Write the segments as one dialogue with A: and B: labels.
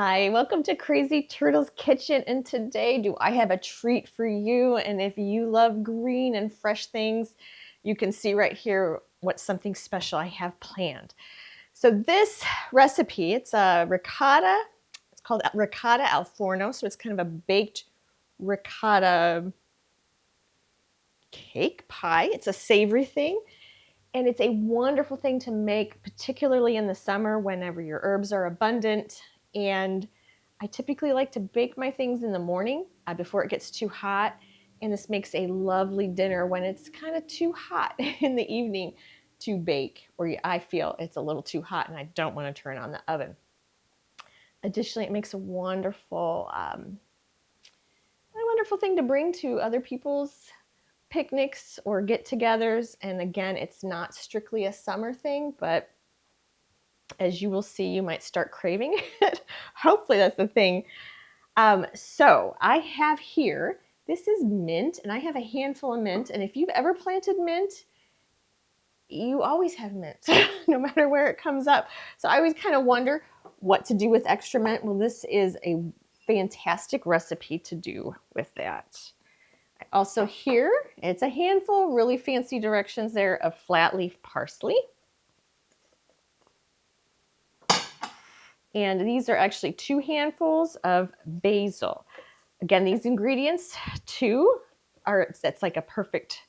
A: Hi, welcome to Crazy Turtle's Kitchen, and today do I have a treat for you. And if you love green and fresh things, you can see right here what's something special I have planned. So this recipe, it's a ricotta, it's called Ricotta al Forno, so it's kind of a baked ricotta cake pie. It's a savory thing, and it's a wonderful thing to make, particularly in the summer whenever your herbs are abundant. And I typically like to bake my things in the morning before it gets too hot. And this makes a lovely dinner when it's kind of too hot in the evening to bake, or I feel it's a little too hot and I don't want to turn on the oven. Additionally, it makes a wonderful thing to bring to other people's picnics or get-togethers. And again, it's not strictly a summer thing, but as you will see, you might start craving it. Hopefully that's the thing. So I have here, this is mint, and I have a handful of mint. And if you've ever planted mint, you always have mint, no matter where it comes up. So I always kind of wonder what to do with extra mint. Well, this is a fantastic recipe to do with that. Also here, it's a handful, really fancy directions there, of flat leaf parsley. And these are actually 2 handfuls of basil. Again, these ingredients too that's like a perfect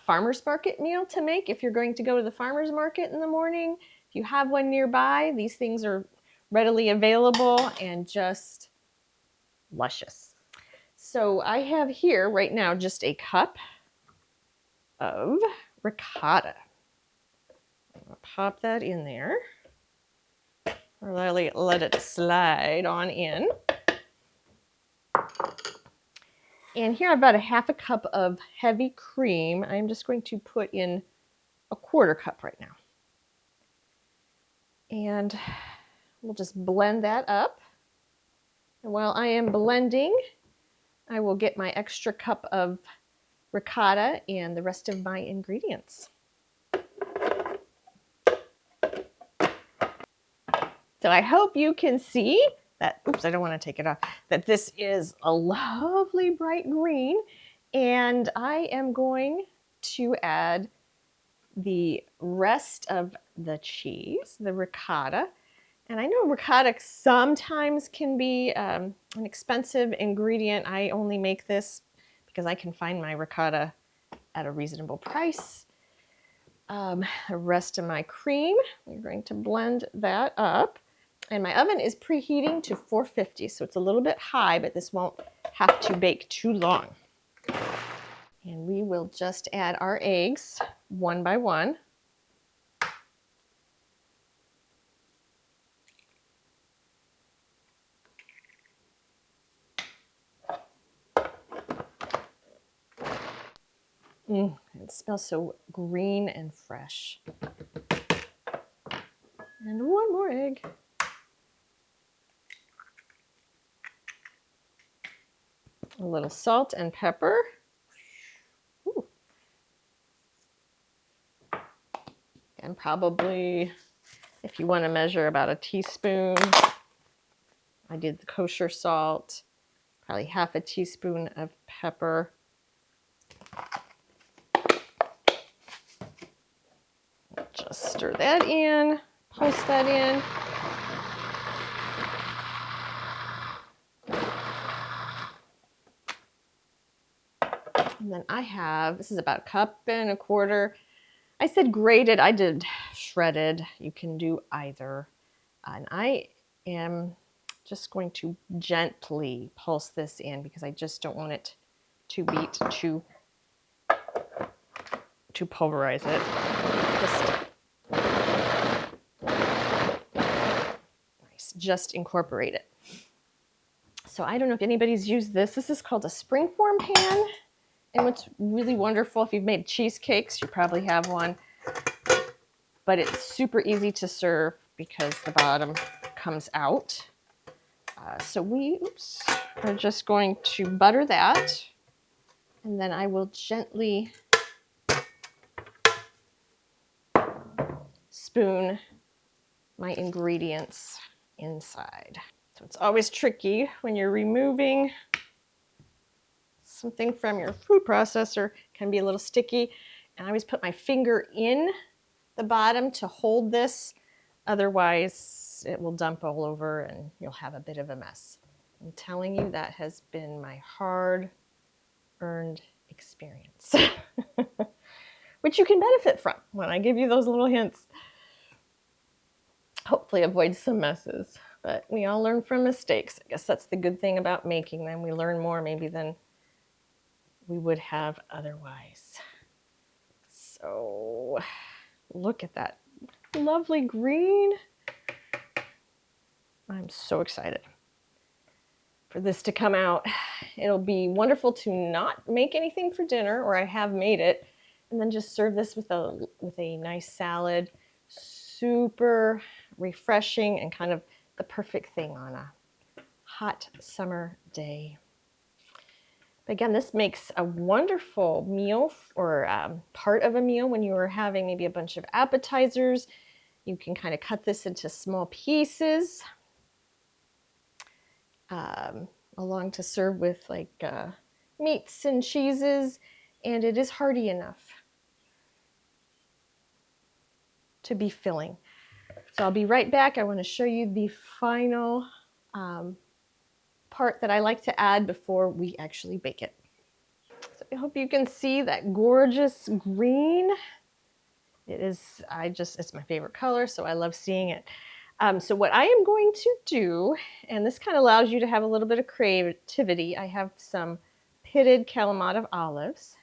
A: farmer's market meal to make if you're going to go to the farmer's market in the morning. If you have one nearby, these things are readily available and just luscious. So I have here right now just a cup of ricotta. I'm going to pop that in there. Or let it slide on in. And here I've got a half a cup of heavy cream. I'm just going to put in a 1/4 cup right now. And we'll just blend that up. And while I am blending, I will get my extra cup of ricotta and the rest of my ingredients. So I hope you can see that, oops, I don't want to take it off, that this is a lovely bright green. And I am going to add the rest of the cheese, the ricotta. And I know ricotta sometimes can be an expensive ingredient. I only make this because I can find my ricotta at a reasonable price. The rest of my cream, we're going to blend that up. And my oven is preheating to 450, so it's a little bit high, but this won't have to bake too long. And we will just add our eggs one by one. It smells so green and fresh. And one more egg. A little salt and pepper. Ooh. And probably, if you want to measure, about a teaspoon. I did the kosher salt. Probably half a teaspoon of pepper. Just stir that in, pulse that in. And then I have, this is about 1.25 cups. I said grated, I did shredded. You can do either. And I am just going to gently pulse this in because I just don't want it to beat to pulverize it. Just incorporate it. So I don't know if anybody's used this. This is called a springform pan. And what's really wonderful, if you've made cheesecakes, you probably have one. But it's super easy to serve because the bottom comes out. So we are just going to butter that. And then I will gently spoon my ingredients inside. So it's always tricky when you're removing something from your food processor. It can be a little sticky. And I always put my finger in the bottom to hold this. Otherwise, it will dump all over and you'll have a bit of a mess. I'm telling you, that has been my hard-earned experience, which you can benefit from when I give you those little hints. Hopefully avoid some messes, but we all learn from mistakes. I guess that's the good thing about making them. We learn more maybe than we would have otherwise. So look at that lovely green. I'm so excited for this to come out. It'll be wonderful to not make anything for dinner, or I have made it, and then just serve this with a nice salad. Super refreshing and kind of the perfect thing on a hot summer day. But again, this makes a wonderful meal or part of a meal when you are having maybe a bunch of appetizers. You can kind of cut this into small pieces along to serve with like meats and cheeses, and it is hearty enough to be filling. So I'll be right back. I want to show you the final part that I like to add before we actually bake it. So I hope you can see that gorgeous green. It is, it's my favorite color, so I love seeing it. So what I am going to do, and this kind of allows you to have a little bit of creativity, I have some pitted Kalamata olives,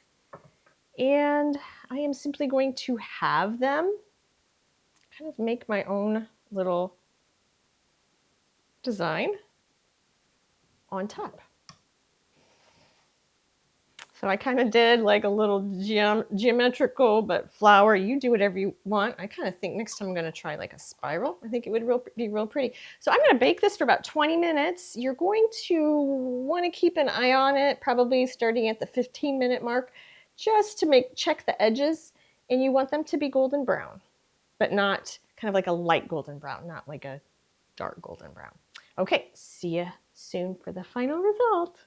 A: and I am simply going to have them kind of make my own little design on top. So I kind of did like a little geometrical, but flower. You do whatever you want. I kind of think next time I'm going to try like a spiral. I think it would be real pretty. So I'm going to bake this for about 20 minutes. You're going to want to keep an eye on it, probably starting at the 15-minute mark, just to check the edges. And you want them to be golden brown, but not kind of like a light golden brown, not like a dark golden brown. Okay, see you soon for the final result.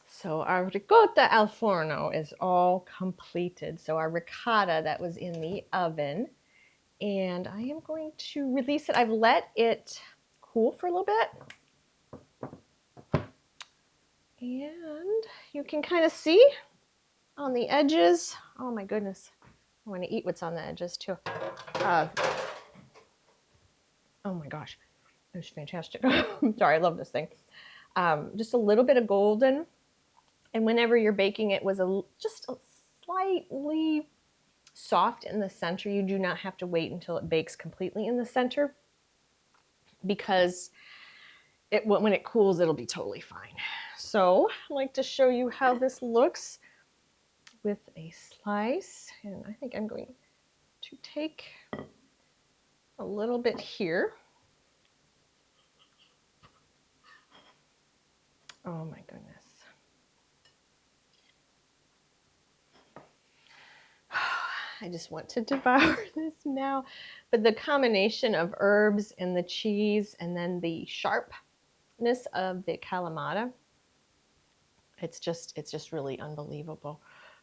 A: So our ricotta al forno is all completed. So our ricotta that was in the oven, and I am going to release it. I've let it cool for a little bit. And you can kind of see on the edges. Oh my goodness. I want to eat what's on the edges too. Oh my gosh. It was fantastic. Sorry, I love this thing. Just a little bit of golden. And whenever you're baking it was just slightly soft in the center. You do not have to wait until it bakes completely in the center, because when it cools, it'll be totally fine. So I'd like to show you how this looks with a slice. And I think I'm going to take a little bit here. Oh my goodness. I just want to devour this now. But the combination of herbs and the cheese and then the sharpness of the Kalamata, it's just really unbelievable.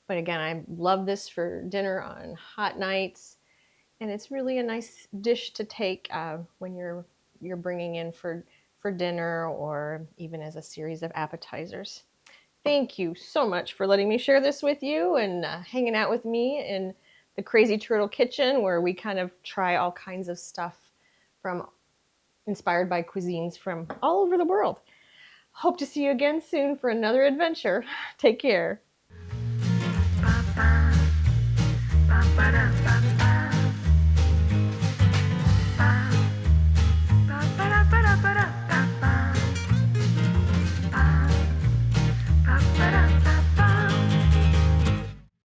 A: But again, I love this for dinner on hot nights, and it's really a nice dish to take when you're bringing in for dinner, or even as a series of appetizers. Thank you so much for letting me share this with you and hanging out with me in the Crazy Turtle Kitchen, where we kind of try all kinds of stuff inspired by cuisines from all over the world. Hope to see you again soon for another adventure. Take care.